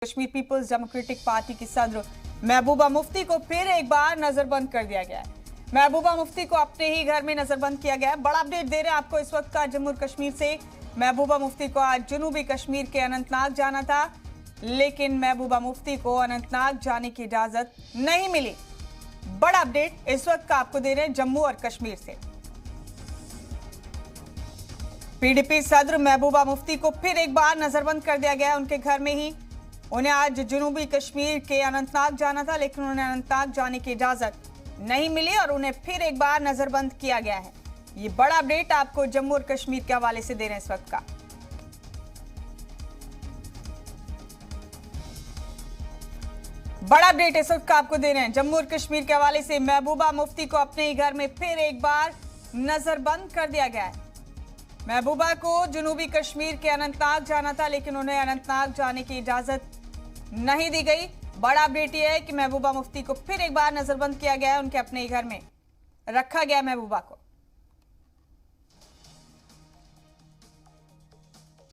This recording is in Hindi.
कश्मीर पीपल्स डेमोक्रेटिक पार्टी की सदर महबूबा मुफ्ती को फिर एक बार नजरबंद कर दिया गया है। महबूबा मुफ्ती को अपने ही घर में नजरबंद किया गया है। बड़ा अपडेट दे रहे हैं आपको इस वक्त का जम्मू कश्मीर से। महबूबा मुफ्ती को आज जनूबी कश्मीर के अनंतनाग जाना था, लेकिन महबूबा मुफ्ती को अनंतनाग जाने की इजाजत नहीं मिली। बड़ा अपडेट इस वक्त का आपको दे रहे हैं जम्मू और कश्मीर से। पीडीपी सदर महबूबा मुफ्ती को फिर एक बार नजरबंद कर दिया गया है उनके घर में ही। उन्हें आज जनूबी कश्मीर के अनंतनाग जाना था, लेकिन उन्हें अनंतनाग जाने की इजाजत नहीं मिली और उन्हें फिर एक बार नजरबंद किया गया है। ये बड़ा अपडेट आपको जम्मू और कश्मीर के हवाले से दे रहे हैं इस वक्त का। बड़ा अपडेट इस वक्त का आपको दे रहे हैं जम्मू और कश्मीर के हवाले से। महबूबा मुफ्ती को अपने ही घर में फिर एक बार नजरबंद कर दिया गया है। महबूबा को जनूबी कश्मीर के अनंतनाग जाना था, लेकिन उन्हें अनंतनाग जाने की इजाजत नहीं दी गई। बड़ा अपडेट यह है कि महबूबा मुफ्ती को फिर एक बार नजरबंद किया गया है। उनके अपने ही घर में रखा गया महबूबा को।